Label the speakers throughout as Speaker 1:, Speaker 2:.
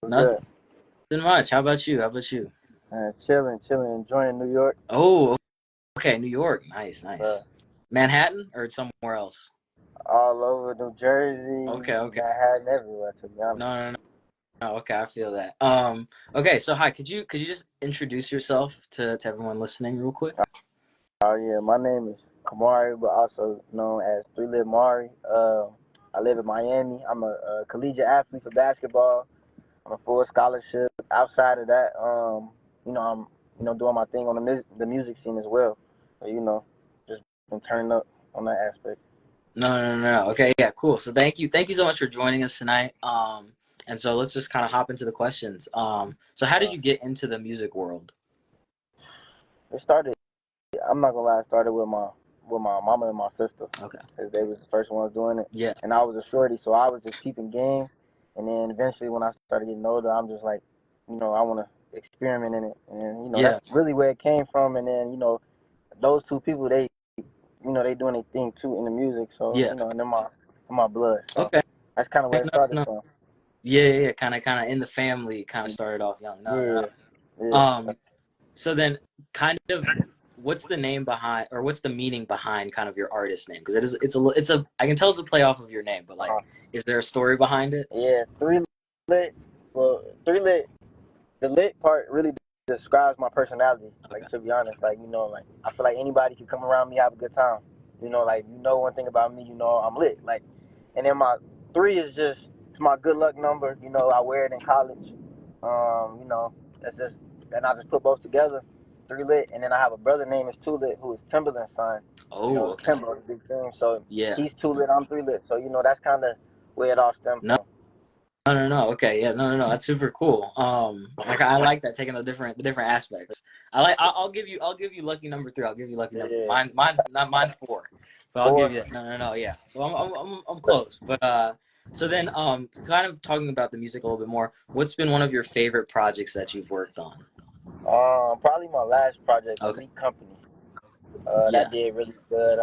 Speaker 1: What's
Speaker 2: Nothing
Speaker 1: good?
Speaker 2: much. How about you? How about you?
Speaker 1: Chilling, enjoying New York.
Speaker 2: Oh, okay. New York. Nice,
Speaker 1: Uh,
Speaker 2: nice. Manhattan or somewhere else?
Speaker 1: all over New Jersey,
Speaker 2: Okay, okay.
Speaker 1: Manhattan, everywhere. To be honest.
Speaker 2: No, no, no. No, okay, I feel that. Okay, so hi, could you just introduce yourself to everyone listening real quick?
Speaker 1: Oh yeah, my name is Kamari, but also known as 3litmari. I live in Miami. I'm a collegiate athlete for basketball. I'm a full scholarship. Outside of that, I'm doing my thing on the music scene as well. So, just been turning up on that aspect.
Speaker 2: No, no, no, no. Okay, yeah, cool. So thank you so much for joining us tonight. And so let's just kind of hop into the questions. So how did
Speaker 1: Uh,
Speaker 2: you get into the music world?
Speaker 1: it started. I'm not gonna lie, I started with my mama and my sister,
Speaker 2: Okay.
Speaker 1: cause they was the first ones doing it,
Speaker 2: Yeah.
Speaker 1: and I was a shorty, so I was just peeping game, and then eventually when I started getting older, I'm just like, I want to experiment in it, and that's
Speaker 2: Yeah.
Speaker 1: really where it came from, and then those two people they doing their thing too in the music, so
Speaker 2: Yeah.
Speaker 1: and in my blood, so
Speaker 2: Okay.
Speaker 1: that's kind of
Speaker 2: Okay,
Speaker 1: where it
Speaker 2: no,
Speaker 1: started
Speaker 2: no.
Speaker 1: from.
Speaker 2: Yeah, yeah, yeah. Kind of in the family, kind of started off young. No, no,
Speaker 1: Yeah,
Speaker 2: no.
Speaker 1: yeah.
Speaker 2: So then, kind of, what's the name behind, or what's the meaning behind kind of your artist name? Because it's a, I can tell it's a play off of your name, but like,
Speaker 1: uh,
Speaker 2: is there a story behind it?
Speaker 1: yeah, three lit. Well, three lit. The lit part really describes my personality.
Speaker 2: Okay.
Speaker 1: Like to be honest, like I feel like anybody can come around me have a good time. Like one thing about me, I'm lit. Like, and then my three is just my good luck number. I wear it in college. It's just and I just put both together. Three lit, and then I have a brother named is Two Lit, who is Timberland's son.
Speaker 2: Oh, okay.
Speaker 1: Timber, the big thing. So
Speaker 2: Yeah.
Speaker 1: he's Two Lit, I'm Three Lit. So that's kind of where it all stemmed
Speaker 2: No,
Speaker 1: from.
Speaker 2: no, no, no. Okay, yeah, no, no, no. That's super cool. Like I like that taking the different aspects. I'll give you lucky number three. I'll give you lucky number three.
Speaker 1: Yeah,
Speaker 2: Mine's four, but I'll give
Speaker 1: four.
Speaker 2: you that. No, no, no. Yeah. So I'm close, but so then kind of talking about the music a little bit more. What's been one of your favorite projects that you've worked on?
Speaker 1: Probably my last project,
Speaker 2: Okay.
Speaker 1: Elite Company. That
Speaker 2: Yeah.
Speaker 1: did really good.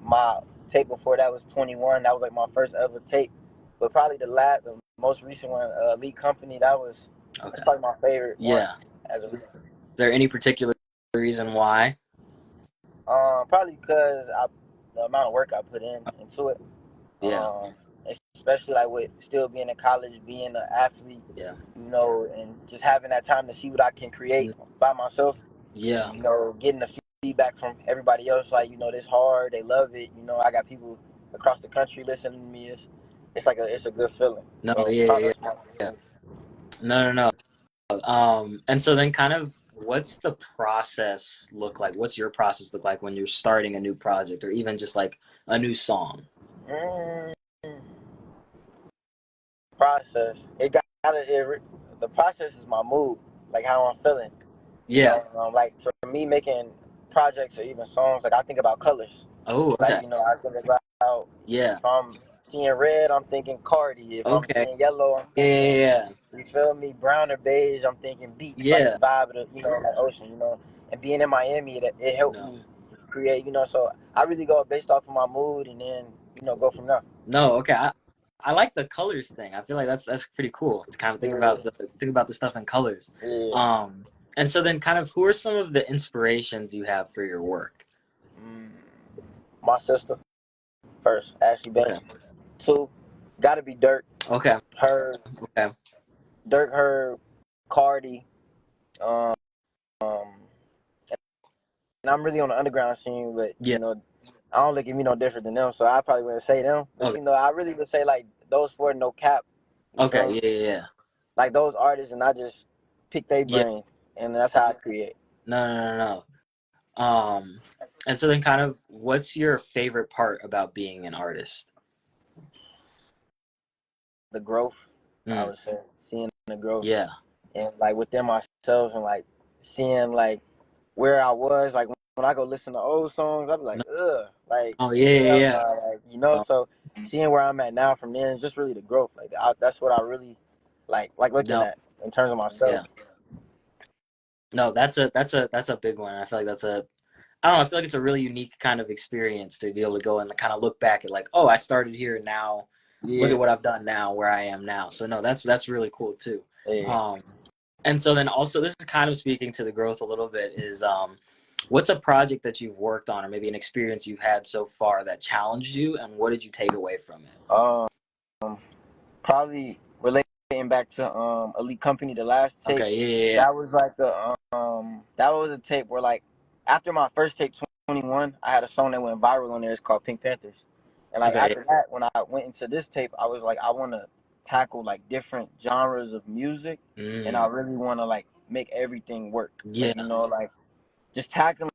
Speaker 1: My tape before that was 21. That was like my first ever tape. But probably the most recent one, Elite Company, that's
Speaker 2: Okay.
Speaker 1: probably my favorite one
Speaker 2: Yeah.
Speaker 1: as a
Speaker 2: Is there any particular reason why?
Speaker 1: probably because the amount of work I put into it.
Speaker 2: Yeah.
Speaker 1: Um, Especially like with still being in college, being an athlete,
Speaker 2: Yeah.
Speaker 1: and just having that time to see what I can create by myself.
Speaker 2: Yeah.
Speaker 1: And getting the feedback from everybody else, like this hard, they love it. I got people across the country listening to me. It's a good feeling.
Speaker 2: No.
Speaker 1: So
Speaker 2: Yeah.
Speaker 1: probably
Speaker 2: Yeah.
Speaker 1: it's my
Speaker 2: Yeah.
Speaker 1: favorite.
Speaker 2: No. No. No. And so then kind of what's the process look like? What's your process look like when you're starting a new project or even just like a new song?
Speaker 1: Mm, Process. The process is my mood, like how I'm feeling.
Speaker 2: Yeah.
Speaker 1: Like for me making projects or even songs, like I think about colors.
Speaker 2: Oh,
Speaker 1: Like
Speaker 2: okay.
Speaker 1: I think about
Speaker 2: Yeah.
Speaker 1: if I'm seeing red, I'm thinking Cardi. If I'm
Speaker 2: Okay.
Speaker 1: seeing yellow, I'm
Speaker 2: Yeah.
Speaker 1: thinking,
Speaker 2: Yeah.
Speaker 1: you feel me, brown or beige. I'm thinking beach, like the
Speaker 2: Yeah.
Speaker 1: vibe of the that ocean. And being in Miami, it helped
Speaker 2: No.
Speaker 1: me create. So I really go based off of my mood, and then go from there.
Speaker 2: No. Okay. I like the colors thing. I feel like that's pretty cool to kind of
Speaker 1: Yeah,
Speaker 2: think about the stuff in colors.
Speaker 1: yeah.
Speaker 2: And so then kind of who are some of the inspirations you have for your work?
Speaker 1: Mm. My sister first, Ashley
Speaker 2: Okay.
Speaker 1: Banks. Two, gotta be Dirk.
Speaker 2: Okay.
Speaker 1: Her,
Speaker 2: Okay.
Speaker 1: Dirk, her, Cardi. Um, and I'm really on the underground scene, but
Speaker 2: Yeah.
Speaker 1: I don't look at me no different than them, so I probably wouldn't say them. But
Speaker 2: Okay.
Speaker 1: I really would say like those four, no cap. You
Speaker 2: Okay.
Speaker 1: feel me?
Speaker 2: Yeah. Yeah. Yeah.
Speaker 1: Like those artists, and I just pick their
Speaker 2: Yeah.
Speaker 1: brain, and that's how I create.
Speaker 2: No. No. No. No. And so then kind of what's your favorite part about being an artist?
Speaker 1: The growth, I
Speaker 2: Mm,
Speaker 1: would say, seeing the growth,
Speaker 2: yeah.
Speaker 1: and like within myself, and like seeing like where I was, like when I go listen to old songs, I be like,
Speaker 2: No,
Speaker 1: ugh, like
Speaker 2: oh yeah. Yeah.
Speaker 1: hell
Speaker 2: Yeah.
Speaker 1: nah, like
Speaker 2: No.
Speaker 1: so seeing where I'm at now from then is just really the growth. Like that's what I really like looking
Speaker 2: No.
Speaker 1: at in terms of myself.
Speaker 2: Yeah. No, that's a big one. I feel like that's a I don't know, I feel like it's a really unique kind of experience to be able to go and kind of look back at like, oh, I started here and now look
Speaker 1: Yeah,
Speaker 2: at what I've done now, where I am now. So no, that's really cool too.
Speaker 1: Yeah.
Speaker 2: Um, and so then also this is kind of speaking to the growth a little bit is what's a project that you've worked on or maybe an experience you've had so far that challenged you and what did you take away from it?
Speaker 1: Um, Probably relating back to Elite Company, the last tape.
Speaker 2: Okay, yeah.
Speaker 1: That was like that was a tape where like after my first tape 21, I had a song that went viral on there. It's called Pink Panthers. And like
Speaker 2: Okay.
Speaker 1: after that, when I went into this tape, I was like, I want to tackle like different genres of music, and I
Speaker 2: Mm,
Speaker 1: really want to like make everything work. Like
Speaker 2: yeah.
Speaker 1: like just tackling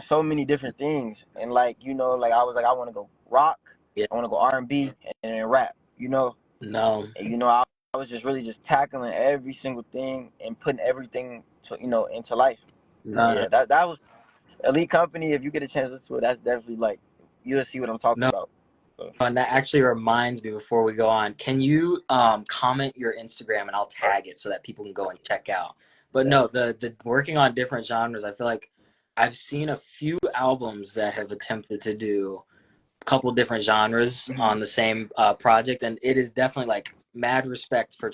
Speaker 1: so many different things, and like like I was like I want to go rock,
Speaker 2: Yeah.
Speaker 1: I want to go R&B, and then rap.
Speaker 2: No.
Speaker 1: And, I was just really just tackling every single thing and putting everything to into life. And
Speaker 2: No.
Speaker 1: yeah, that was Elite Company. If you get a chance to listen to it, that's definitely like you'll see what I'm talking
Speaker 2: No.
Speaker 1: about. So,
Speaker 2: And that actually reminds me before we go on, can you comment your Instagram and I'll tag it so that people can go and check out. But
Speaker 1: yeah.
Speaker 2: no, the working on different genres, I feel like I've seen a few albums that have attempted to do a couple different genres on the same project, and it is definitely like mad respect for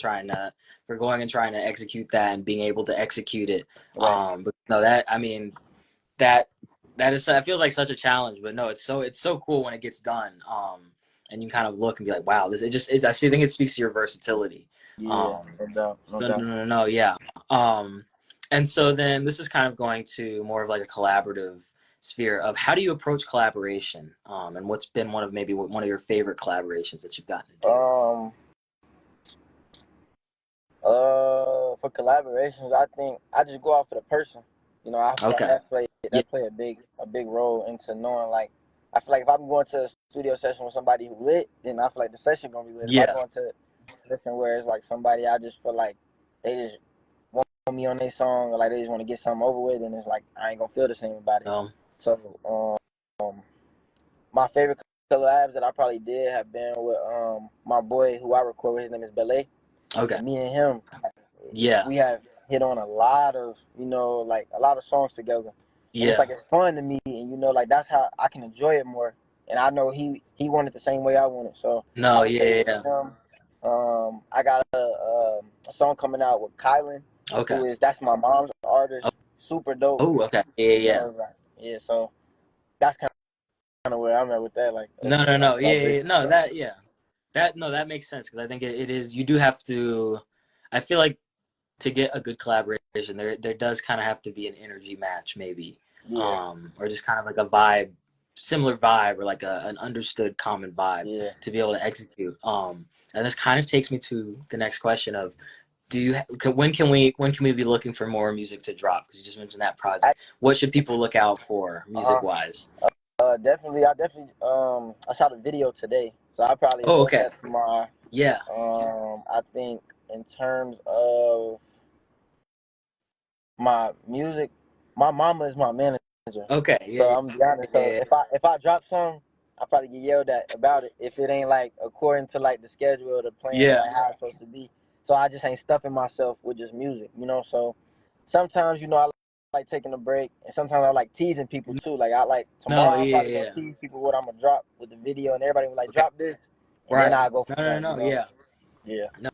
Speaker 2: for going and trying to execute that and being able to execute it.
Speaker 1: Right.
Speaker 2: But no, that I mean that that feels like such a challenge, but no, it's so cool when it gets done. And you kind of look and be like, wow, I think it speaks to your versatility.
Speaker 1: Yeah.
Speaker 2: Um,
Speaker 1: No doubt. No
Speaker 2: so no,
Speaker 1: doubt.
Speaker 2: no, no, yeah. Um, and so then this is kind of going to more of like a collaborative sphere of how do you approach collaboration? And what's been maybe one of your favorite collaborations that you've gotten to do?
Speaker 1: Um. For collaborations, I think I just go out for the person. I feel like
Speaker 2: Okay. Yeah.
Speaker 1: that play a big role into knowing like I feel like if I'm going to a studio session with somebody who lit, then I feel like the session gonna be lit. If I
Speaker 2: Yeah.
Speaker 1: go into a session where it's like somebody I just feel like they just want me on their song or like they just want to get something over with, then it's like I ain't gonna feel the same about it.
Speaker 2: No.
Speaker 1: So my favorite collabs that I probably did have been with my boy who I record with. His name is Belay,
Speaker 2: Okay.
Speaker 1: and me and him
Speaker 2: Yeah.
Speaker 1: we have hit on a lot of like a lot of songs together, and it's
Speaker 2: Yeah.
Speaker 1: like it's fun to me, and like that's how I can enjoy it more. And I know he wanted the same way I wanted, so I
Speaker 2: No.
Speaker 1: would
Speaker 2: Yeah.
Speaker 1: say
Speaker 2: Yeah.
Speaker 1: with
Speaker 2: Yeah.
Speaker 1: him, I got a song coming out with Kylan,
Speaker 2: Okay.
Speaker 1: who is that's my mom's artist, super dope.
Speaker 2: Oh. Okay. Yeah. Yeah.
Speaker 1: Like, yeah, so that's kind of where I'm at with that, like
Speaker 2: No, no, no. Yeah, yeah,
Speaker 1: collaboration
Speaker 2: yeah. No,
Speaker 1: stuff.
Speaker 2: that, yeah. That, no, that makes sense because I think it is, you do have to, I feel like to get a good collaboration, there does kind of have to be an energy match, maybe,
Speaker 1: Yeah,
Speaker 2: or just kind of like a vibe, similar vibe, or like an understood common vibe
Speaker 1: yeah.
Speaker 2: to be able to execute. And this kind of takes me to the next question of, when can we be looking for more music to drop? Because you just mentioned that
Speaker 1: I,
Speaker 2: project. What should people look out for music
Speaker 1: uh-huh.
Speaker 2: wise?
Speaker 1: Definitely. I shot a video today, so I'll probably
Speaker 2: Oh,
Speaker 1: post
Speaker 2: okay.
Speaker 1: that tomorrow.
Speaker 2: Yeah.
Speaker 1: I think in terms of my music, my mama is my manager,
Speaker 2: Okay.
Speaker 1: so
Speaker 2: Yeah.
Speaker 1: I'm gonna be honest. So
Speaker 2: Yeah.
Speaker 1: if I drop some, I probably get yelled at about it if it ain't like according to like the schedule or the plan or
Speaker 2: Yeah.
Speaker 1: like how it's supposed to be. So I just ain't stuffing myself with just music. So sometimes I like taking a break, and sometimes I like teasing people too. Like I like
Speaker 2: No.
Speaker 1: tomorrow I'm
Speaker 2: Yeah.
Speaker 1: probably gonna
Speaker 2: Yeah.
Speaker 1: tease people what I'm gonna drop with the video, and everybody will like
Speaker 2: Okay.
Speaker 1: drop this, and then
Speaker 2: Right.
Speaker 1: I go
Speaker 2: No.
Speaker 1: from
Speaker 2: No.
Speaker 1: that.
Speaker 2: No. No. Yeah.
Speaker 1: Yeah,
Speaker 2: No.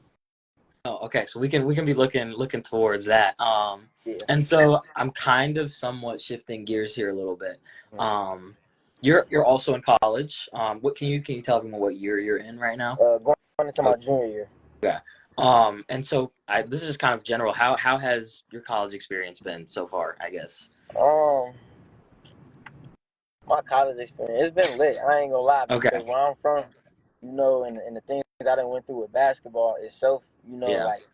Speaker 2: No. Okay. So we can be looking towards that.
Speaker 1: yeah.
Speaker 2: And so I'm kind of somewhat shifting gears here a little bit.
Speaker 1: Mm.
Speaker 2: Um, you're also in college. What can you tell me what year you're in right now?
Speaker 1: Going into my junior year.
Speaker 2: Okay. And so this is kind of general. How has your college experience been so far, I guess?
Speaker 1: Um, my college experience, it's been lit. I ain't gonna lie
Speaker 2: Okay.
Speaker 1: because where I'm from, and the things I done went through with basketball itself,
Speaker 2: Yeah.
Speaker 1: like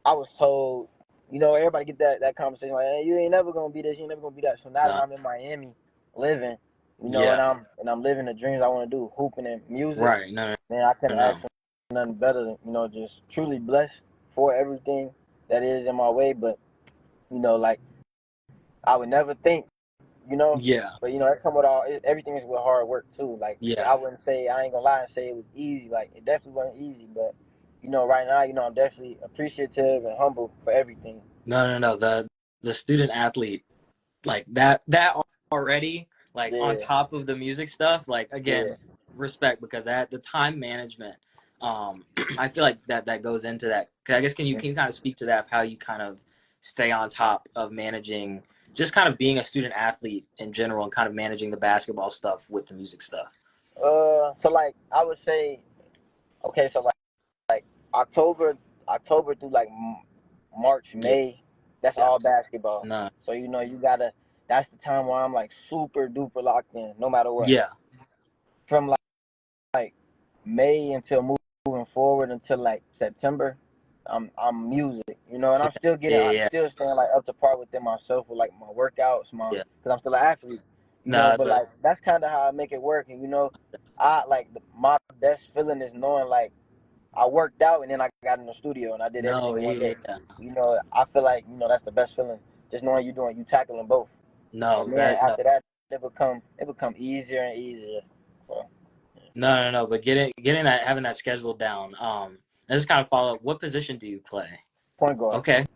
Speaker 1: I was told, everybody get that conversation like, hey, you ain't never gonna be this, you ain't never gonna be that. So now that
Speaker 2: No.
Speaker 1: I'm in Miami, living, and
Speaker 2: Yeah.
Speaker 1: I'm living the dreams I want to do, hooping and music,
Speaker 2: Right. No. No.
Speaker 1: man, I couldn't
Speaker 2: No.
Speaker 1: ask for nothing better than just truly blessed for everything that is in my way. But like I would never think
Speaker 2: Yeah.
Speaker 1: but it come with everything is with hard work too. Like
Speaker 2: Yeah.
Speaker 1: I wouldn't say I ain't gonna lie and say it was easy. Like it definitely wasn't easy, but right now, I'm definitely appreciative and humble for everything.
Speaker 2: No. No. No. The student athlete like that already like on
Speaker 1: Yeah,
Speaker 2: top of the music stuff like
Speaker 1: yeah,
Speaker 2: again respect because that the time management I feel like that goes into that. 'Cause I guess can you kind of speak to that, how you kind of stay on top of managing, just kind of being a student athlete in general, and kind of managing the basketball stuff with the music stuff.
Speaker 1: So like I would say, okay, so like October, October through like March,
Speaker 2: Yeah,
Speaker 1: May, that's
Speaker 2: yeah,
Speaker 1: all basketball.
Speaker 2: no,
Speaker 1: So you know you gotta. That's the time where I'm like super duper locked in, no matter what.
Speaker 2: yeah,
Speaker 1: From like May until moving forward until like September, I'm music, you know, and
Speaker 2: yeah, yeah,
Speaker 1: I'm
Speaker 2: yeah,
Speaker 1: still staying like up to par within myself with like my workouts,
Speaker 2: yeah.
Speaker 1: because I'm still an athlete, you know.
Speaker 2: No,
Speaker 1: But like that's kind of how I make it work, and you know, I like my best feeling is knowing like I worked out and then I got in the studio and I did
Speaker 2: no,
Speaker 1: everything in one
Speaker 2: yeah,
Speaker 1: day.
Speaker 2: yeah.
Speaker 1: You know, I feel like you know that's the best feeling, just knowing you tackling both,
Speaker 2: No,
Speaker 1: and then
Speaker 2: that no,
Speaker 1: after that it become easier and easier. So,
Speaker 2: no. But getting that, having that schedule down. And just kind of follow up. What position do you play?
Speaker 1: point guard.
Speaker 2: Okay.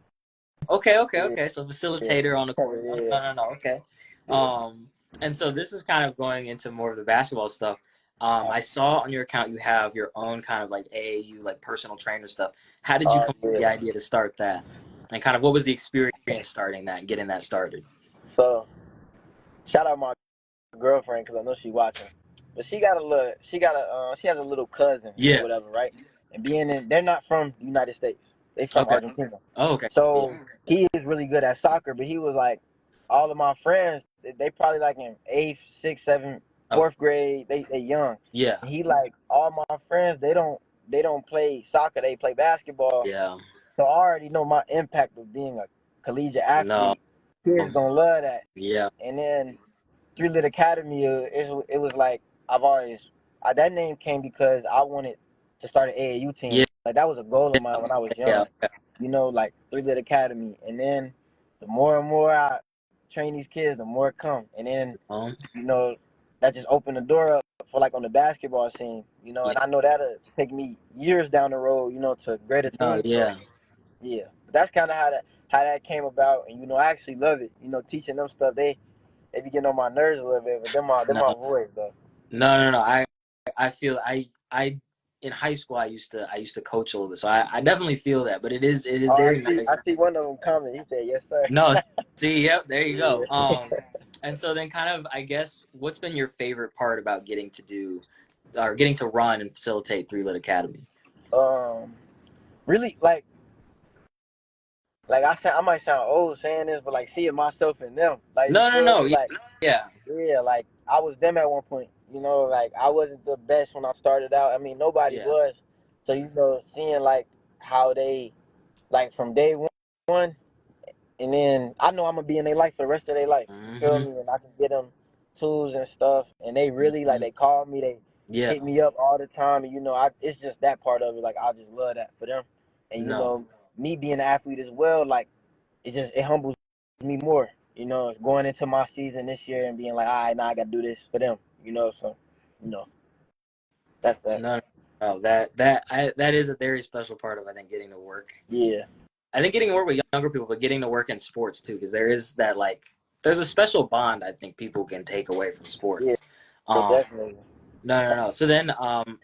Speaker 1: Yeah,
Speaker 2: Okay. So
Speaker 1: yeah,
Speaker 2: facilitator on the court.
Speaker 1: yeah,
Speaker 2: No. Okay.
Speaker 1: yeah.
Speaker 2: And so this is kind of going into more of the basketball stuff. I saw on your account you have your own kind of like AAU, like personal trainer stuff. How did you come up with the
Speaker 1: Yeah.
Speaker 2: idea to start that? And kind of what was the experience starting that and getting that started?
Speaker 1: So shout out my girlfriend because I know she watching. But she has a little cousin or
Speaker 2: Yeah.
Speaker 1: whatever, right? And they're not from the United States. They from
Speaker 2: Okay.
Speaker 1: Argentina.
Speaker 2: Oh, okay. Yeah.
Speaker 1: So he is really good at soccer, but he was like, all of my friends, they probably like in eighth, sixth, seventh,
Speaker 2: Okay.
Speaker 1: fourth grade. They young.
Speaker 2: Yeah.
Speaker 1: And he like all my friends. They don't play soccer. They play basketball.
Speaker 2: Yeah.
Speaker 1: So I already know my impact of being a collegiate
Speaker 2: No.
Speaker 1: athlete. Kids gonna love that.
Speaker 2: Yeah.
Speaker 1: And then 3Lit Academy, it was like I've always that name came because I wanted to start an AAU team.
Speaker 2: Yeah.
Speaker 1: Like that was a goal of mine when I was
Speaker 2: Yeah.
Speaker 1: young. You know, like 3Lit Academy. And then the more and more I train these kids, the more it come. And then
Speaker 2: Um,
Speaker 1: you know that just opened the door up for like on the basketball scene. You know,
Speaker 2: yeah.
Speaker 1: and I know that'll take me years down the road. You know, to greater
Speaker 2: No.
Speaker 1: things. So
Speaker 2: Yeah.
Speaker 1: yeah, but that's kind of how that came about. And you know, I actually love it. You know, teaching them stuff. They be getting on my nerves a little bit, but them
Speaker 2: No.
Speaker 1: my boys though.
Speaker 2: No. I feel I in high school I used to coach a little bit, so I definitely feel that. But it is
Speaker 1: Oh,
Speaker 2: very
Speaker 1: I
Speaker 2: nice.
Speaker 1: see one of them comment. He said, "Yes, sir."
Speaker 2: No, see, yep, there you go.
Speaker 1: Yeah.
Speaker 2: And so then kind of I guess what's been your favorite part about getting to do or getting to run and facilitate 3Lit Academy?
Speaker 1: um, really like I might sound old saying this, but like seeing myself in them, like you feel
Speaker 2: No,
Speaker 1: me?
Speaker 2: yeah,
Speaker 1: Like
Speaker 2: yeah,
Speaker 1: yeah, like I was them at one point. You know, like I wasn't the best when I started out. I mean, nobody
Speaker 2: yeah,
Speaker 1: was. So you know, seeing like how they like from day one. And then I know I'm gonna be in their life for the rest of their life. You feel
Speaker 2: mm-hmm,
Speaker 1: me? And I can get them tools and stuff. And they really like
Speaker 2: mm-hmm,
Speaker 1: they call me, they
Speaker 2: yeah,
Speaker 1: hit me up all the time. And you know, it's just that part of it. Like I just love that for them. And you
Speaker 2: no,
Speaker 1: know, me being an athlete as well, like it humbles me more. You know, going into my season this year and being like, all right, now I gotta do this for them. You know, so you know, that's that.
Speaker 2: no, that is a very special part of I think getting to work.
Speaker 1: Yeah,
Speaker 2: I think getting to work with younger people, but getting to work in sports too, because there is that like there's a special bond I think people can take away from
Speaker 1: yeah,
Speaker 2: sports. Um,
Speaker 1: definitely.
Speaker 2: no. So then,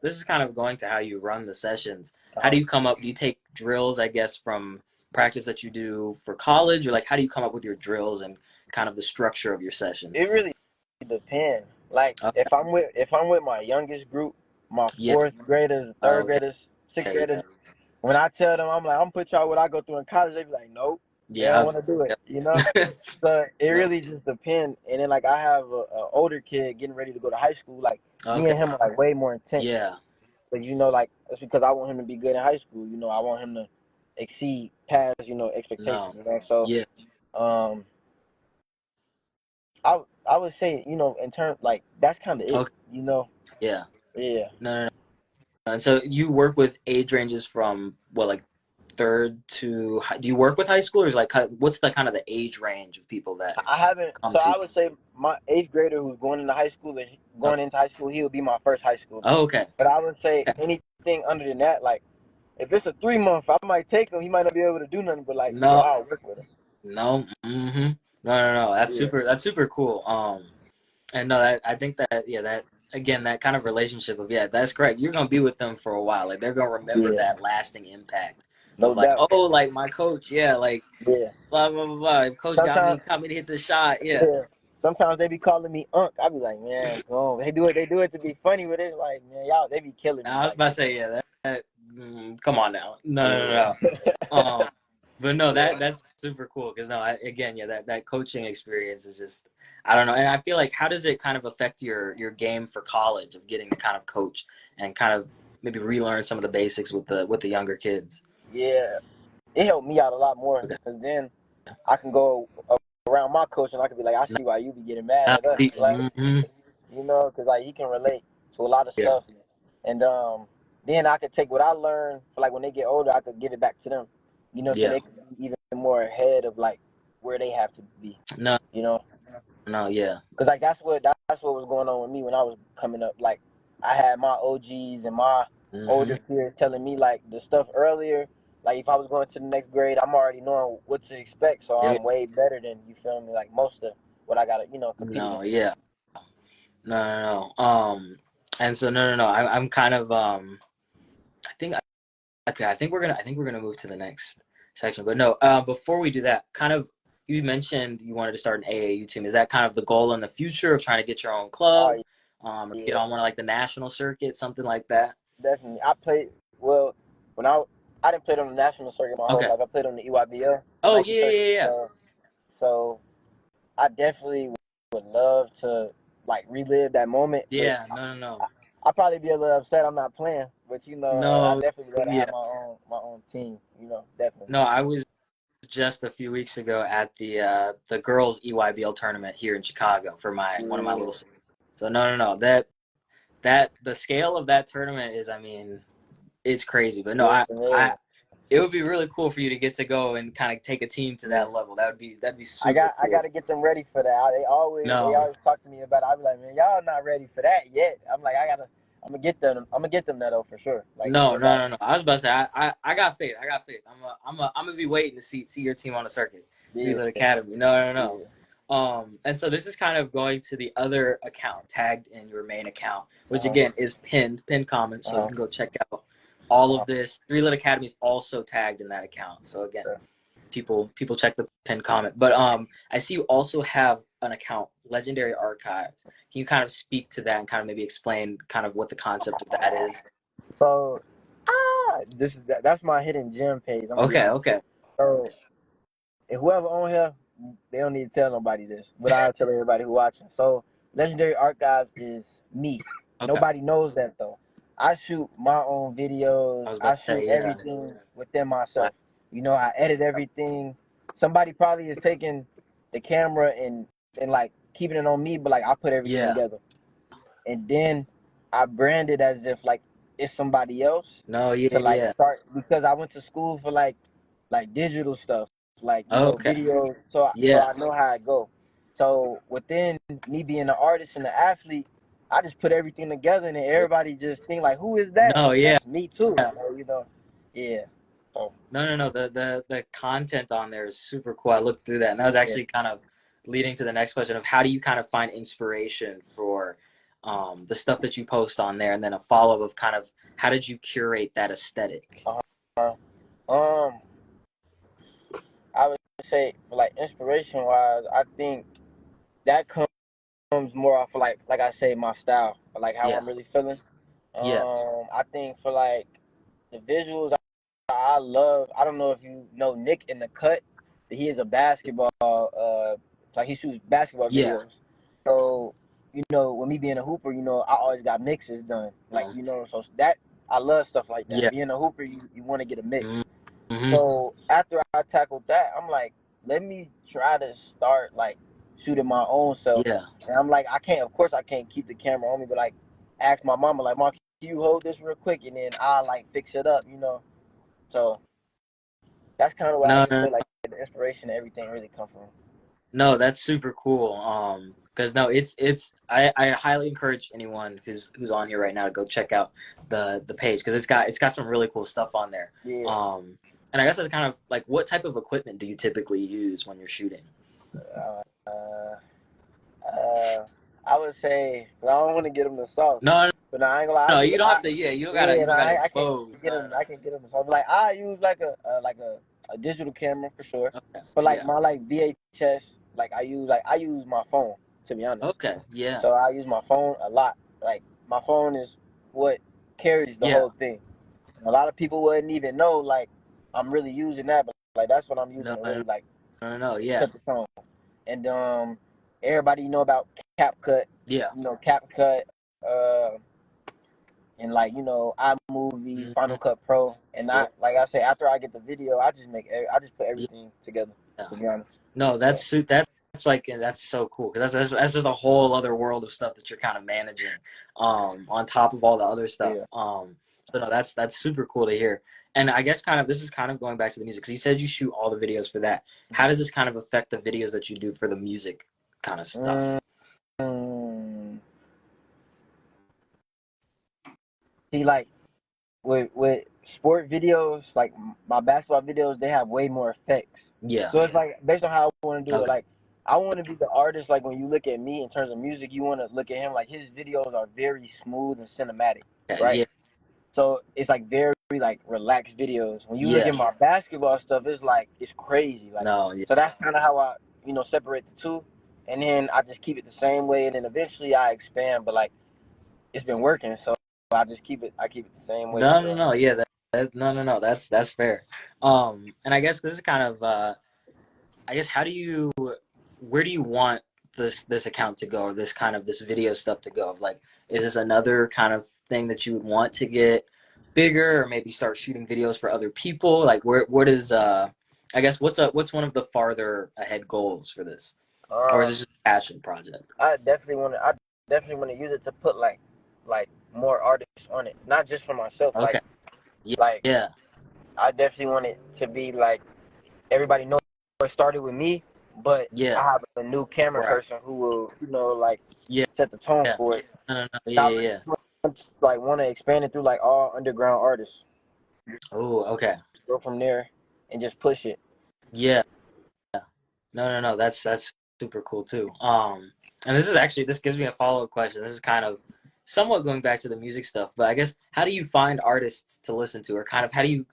Speaker 2: this is kind of going to how you run the sessions. How do
Speaker 1: Uh-huh.
Speaker 2: you come up? Do you take drills, I guess, from practice that you do for college, or like how do you come up with your drills and kind of the structure of your
Speaker 1: It
Speaker 2: sessions?
Speaker 1: really depends. Like
Speaker 2: Okay.
Speaker 1: if I'm with my youngest group, my
Speaker 2: Yeah.
Speaker 1: fourth graders, third
Speaker 2: Okay.
Speaker 1: graders, sixth
Speaker 2: Yeah.
Speaker 1: graders, when I tell them I'm like I'm gonna put y'all what I go through in college, they be like, nope, they don't
Speaker 2: Yeah.
Speaker 1: want to do it,
Speaker 2: Yeah.
Speaker 1: you know. So it
Speaker 2: No.
Speaker 1: really just depends. And then like I have a older kid getting ready to go to high school. Like me
Speaker 2: Okay.
Speaker 1: and him are like way more intense.
Speaker 2: Yeah.
Speaker 1: But you know, like that's because I want him to be good in high school. You know, I want him to exceed past expectations.
Speaker 2: No.
Speaker 1: You know, so
Speaker 2: Yeah.
Speaker 1: um, I would say in terms like that's kind of it.
Speaker 2: Okay.
Speaker 1: You know,
Speaker 2: Yeah.
Speaker 1: yeah.
Speaker 2: No. And so you work with age ranges from what, like third to do you work with high schoolers? Like, what's the kind of the age range of people that
Speaker 1: I haven't.
Speaker 2: come
Speaker 1: So
Speaker 2: to
Speaker 1: I
Speaker 2: you?
Speaker 1: would say my eighth grader who's going into high school,
Speaker 2: Okay.
Speaker 1: going into high school, he would be my first high schooler.
Speaker 2: Oh, okay.
Speaker 1: But I would say
Speaker 2: Okay.
Speaker 1: anything under than that, like if it's a 3 month, I might take him. He might not be able to do nothing, but like
Speaker 2: No,
Speaker 1: I'll work with him.
Speaker 2: no, no. That's
Speaker 1: Yeah,
Speaker 2: super. That's super cool. And no, that I think that yeah, that again, that kind of relationship of, yeah, that's correct. You're gonna be with them for a while. Like they're gonna remember
Speaker 1: Yeah,
Speaker 2: that lasting impact
Speaker 1: no
Speaker 2: of like,
Speaker 1: doubt.
Speaker 2: oh, like my coach, yeah, like
Speaker 1: Yeah.
Speaker 2: blah blah blah blah. If coach
Speaker 1: Sometimes,
Speaker 2: got me to hit the shot, yeah.
Speaker 1: yeah. Sometimes they be calling me Unc. I be like, man, go on. They do it. They do it to be funny with it. Like, man, y'all, they be killing me.
Speaker 2: Now I was
Speaker 1: Like,
Speaker 2: about to say, yeah, come on now,
Speaker 1: yeah,
Speaker 2: no. But no,
Speaker 1: yeah,
Speaker 2: that's super cool because no, again, yeah, that coaching experience is just, I don't know, and I feel like how does it kind of affect your game for college of getting to kind of coach and kind of maybe relearn some of the basics with the younger kids?
Speaker 1: yeah. It helped me out a lot more
Speaker 2: Okay.
Speaker 1: because then I can go around my coach and I can be like, I see why you be getting mad at us, like,
Speaker 2: Mm-hmm.
Speaker 1: you know, because like he can relate to a lot of
Speaker 2: Yeah.
Speaker 1: stuff, and then I could take what I learned for like when they get older, I could give it back to them, you know, so
Speaker 2: Yeah.
Speaker 1: they can be even more ahead of like where they have to be,
Speaker 2: No.
Speaker 1: you know,
Speaker 2: No. Yeah.
Speaker 1: because like that's what was going on with me when I was coming up. Like I had my OGs and my
Speaker 2: Mm-hmm.
Speaker 1: older peers telling me like the stuff earlier. Like if I was going to the next grade, I'm already knowing what to expect, so
Speaker 2: Yeah.
Speaker 1: I'm way better than, you feel me, like most of what I gotta, compete
Speaker 2: No.
Speaker 1: against.
Speaker 2: Yeah. No. And so no. I'm kind of I think okay. I think we're gonna move to the next section. But no. Before we do that, kind of you mentioned you wanted to start an AAU team. Is that kind of the goal in the future of trying to get your own club,
Speaker 1: Oh
Speaker 2: or get
Speaker 1: yeah,
Speaker 2: on one of like the national circuit, something like that?
Speaker 1: definitely. I played well when I didn't play on the national circuit my whole
Speaker 2: Okay.
Speaker 1: life. I played on the EYBL, the
Speaker 2: Oh
Speaker 1: Nike
Speaker 2: yeah,
Speaker 1: circuit.
Speaker 2: yeah, yeah.
Speaker 1: So I definitely would love to like relive that moment, but
Speaker 2: Yeah. No.
Speaker 1: I'll probably be a little upset I'm not playing. But I
Speaker 2: No.
Speaker 1: definitely would love to
Speaker 2: Yeah.
Speaker 1: have my own team. Definitely.
Speaker 2: No. I was just a few weeks ago at the girls EYBL tournament here in Chicago for my one of my
Speaker 1: Yeah,
Speaker 2: little. So no. That the scale of that tournament is, I mean, it's crazy. But no,
Speaker 1: yeah,
Speaker 2: I
Speaker 1: man.
Speaker 2: it would be really cool for you to get to go and kind of take a team to
Speaker 1: Yeah.
Speaker 2: that level. That'd be
Speaker 1: I
Speaker 2: super
Speaker 1: got I got
Speaker 2: cool.
Speaker 1: to get them ready for that. They
Speaker 2: No,
Speaker 1: always talk to me about it. I be like, man, y'all not ready for that yet. I'm like, I'm gonna get them that though for sure. Like no doubt.
Speaker 2: no. I was about to say, I got faith. I got faith. I'm gonna be waiting to see your team on the circuit,
Speaker 1: Yeah,
Speaker 2: 3Lit Academy. No.
Speaker 1: yeah.
Speaker 2: And so this is kind of going to the other account tagged in your main account,
Speaker 1: Uh
Speaker 2: which
Speaker 1: huh.
Speaker 2: again is pinned comment,
Speaker 1: Uh
Speaker 2: so you
Speaker 1: huh.
Speaker 2: can go check out all
Speaker 1: Uh
Speaker 2: of this. 3Lit Academy is also tagged in that account. So again,
Speaker 1: huh.
Speaker 2: people check the pinned comment. But I see you also have an account, Legendary Archives. Can you kind of speak to that and kind of maybe explain kind of what the concept of that is?
Speaker 1: So that's my hidden gem page. I'm gonna be
Speaker 2: Okay,
Speaker 1: honest.
Speaker 2: okay.
Speaker 1: So if whoever on here, they don't need to tell nobody this, but I'll tell everybody who watching. So Legendary Archives is me.
Speaker 2: Okay.
Speaker 1: Nobody knows that though. I shoot my own videos.
Speaker 2: I was about
Speaker 1: I
Speaker 2: to
Speaker 1: shoot
Speaker 2: say, yeah.
Speaker 1: everything within
Speaker 2: Wow.
Speaker 1: myself. I edit everything. Somebody probably is taking the camera and like keeping it on me, but like I put everything
Speaker 2: Yeah.
Speaker 1: together. And then I brand it as if like it's somebody else
Speaker 2: No,
Speaker 1: to like
Speaker 2: yeah.
Speaker 1: start, because I went to school for like digital stuff, like
Speaker 2: Okay.
Speaker 1: videos. So
Speaker 2: Yeah.
Speaker 1: I know how it go. So within me being an artist and an athlete, I just put everything together, and then
Speaker 2: Yeah.
Speaker 1: everybody just think like, who is that?
Speaker 2: No,
Speaker 1: And
Speaker 2: yeah.
Speaker 1: that's me too. So. Yeah. So
Speaker 2: No. The content on there is super cool. I looked through that, and that was
Speaker 1: yeah.
Speaker 2: actually kind of leading to the next question of how do you kind of find inspiration for the stuff that you post on there, and then a follow up of kind of how did you curate that aesthetic?
Speaker 1: Uh, um, I would say like inspiration wise, I think that comes more off of like I say, my style, like how
Speaker 2: Yeah.
Speaker 1: I'm really feeling.
Speaker 2: Yeah.
Speaker 1: I think for like the visuals, I love. I don't know if you know Nick in the Cut, but he is a basketball. Like he shoots basketball
Speaker 2: Yeah.
Speaker 1: videos. So with me being a hooper, I always got mixes done. Like
Speaker 2: Um,
Speaker 1: so that I love stuff like that.
Speaker 2: yeah.
Speaker 1: Being a hooper, you want to get a mix.
Speaker 2: Mm-hmm.
Speaker 1: So after I tackled that, I'm like, let me try to start like shooting my own self.
Speaker 2: Yeah.
Speaker 1: And I'm like, of course, I can't keep the camera on me, but like, ask my mama, like, Mom, can you hold this real quick, and then I'll like fix it up. So that's kind of where I
Speaker 2: No.
Speaker 1: feel like the inspiration and everything really come from.
Speaker 2: No, that's super cool. Because no, I highly encourage anyone who's on here right now to go check out the page because it's got some really cool stuff on there.
Speaker 1: Yeah.
Speaker 2: And I guess it's kind of like what type of equipment do you typically use when you're shooting?
Speaker 1: Uh, uh, I would say, I don't want to get them the sauce,
Speaker 2: No,
Speaker 1: but no, I ain't gonna lie.
Speaker 2: no, you don't have to. Yeah,
Speaker 1: Yeah,
Speaker 2: you
Speaker 1: no,
Speaker 2: don't gotta
Speaker 1: I can't
Speaker 2: expose.
Speaker 1: get them. I can get them the sauce. Like I use like a digital camera for sure,
Speaker 2: Okay.
Speaker 1: but like
Speaker 2: Yeah.
Speaker 1: my like VHS, like I use my phone, to be honest.
Speaker 2: Okay. Yeah.
Speaker 1: So I use my phone a lot. Like my phone is what carries the
Speaker 2: Yeah.
Speaker 1: whole thing. A lot of people wouldn't even know like I'm really using that, but like that's what I'm using
Speaker 2: No,
Speaker 1: to
Speaker 2: no,
Speaker 1: really like
Speaker 2: no, no. Yeah.
Speaker 1: set the tone. And everybody know about CapCut,
Speaker 2: Yeah.
Speaker 1: CapCut, uh, and like iMovie,
Speaker 2: Hmm.
Speaker 1: Final Cut Pro, and
Speaker 2: Yeah.
Speaker 1: I like I say after I get the video, I just put
Speaker 2: Yeah.
Speaker 1: everything together. To be honest,
Speaker 2: No,
Speaker 1: yeah,
Speaker 2: that's like that's so cool because that's just a whole other world of stuff that you're kind of managing, on top of all the other stuff.
Speaker 1: yeah.
Speaker 2: So no, that's super cool to hear. And I guess kind of this is kind of going back to the music because you said you shoot all the videos for that. How does this kind of affect the videos that you do for the music kind of stuff?
Speaker 1: Mm, see, like with sport videos, like my basketball videos, they have way more effects.
Speaker 2: Yeah.
Speaker 1: So it's like based on how I want to do it.
Speaker 2: Okay.
Speaker 1: Like I want to be the artist. Like when you look at me in terms of music, you want to look at him like his videos are very smooth and cinematic, right?
Speaker 2: Yeah.
Speaker 1: So it's like very like relaxed videos. When you look
Speaker 2: Yeah.
Speaker 1: at my basketball stuff, it's like it's crazy. Like
Speaker 2: No. Yeah.
Speaker 1: so that's kind of how I separate the two, and then I just keep it the same way, and then eventually I expand. But like it's been working, so I keep it the same way.
Speaker 2: No. No.
Speaker 1: So
Speaker 2: No. Yeah. No. No. No. That's fair. And I guess this is kind of I guess where do you want this account to go, or this kind of this video stuff to go? Like, is this another kind of thing that you would want to get bigger, or maybe start shooting videos for other people? Like, what is I guess what's one of the farther ahead goals for this, or is
Speaker 1: um,
Speaker 2: it just a passion project?
Speaker 1: I definitely want to use it to put like more artists on it, not just for myself.
Speaker 2: Okay. Yeah.
Speaker 1: Like
Speaker 2: Yeah.
Speaker 1: I definitely want it to be like everybody knows it started with me, but I
Speaker 2: Yeah.
Speaker 1: have a new camera
Speaker 2: Right.
Speaker 1: person who will like
Speaker 2: Yeah.
Speaker 1: set the tone
Speaker 2: Yeah.
Speaker 1: for it.
Speaker 2: No. No. No.
Speaker 1: I
Speaker 2: Yeah. Yeah.
Speaker 1: really
Speaker 2: Yeah.
Speaker 1: like want to expand it through like all underground artists.
Speaker 2: Oh. Okay.
Speaker 1: Go from there and just push it.
Speaker 2: Yeah. No, no, no. That's super cool too. And this gives me a follow-up question. This is kind of somewhat going back to the music stuff, but I guess how do you find artists to listen to, or kind of how do you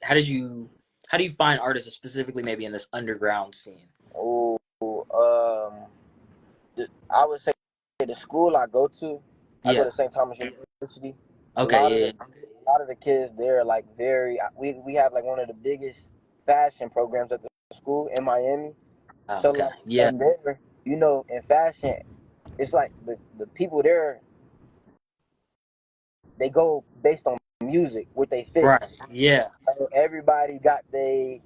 Speaker 2: find artists specifically maybe in this underground scene?
Speaker 1: Oh, I would say the school I go to, I go
Speaker 2: Yeah.
Speaker 1: to St. Thomas University. A
Speaker 2: Okay.
Speaker 1: lot of
Speaker 2: Yeah.
Speaker 1: the kids there are like very. We have like one of the biggest fashion programs at the school in Miami.
Speaker 2: Yeah.
Speaker 1: So
Speaker 2: Okay.
Speaker 1: like
Speaker 2: Yeah.
Speaker 1: and there, in fashion, it's like the people there they go based on music, what they fits.
Speaker 2: Right. Yeah.
Speaker 1: So everybody got they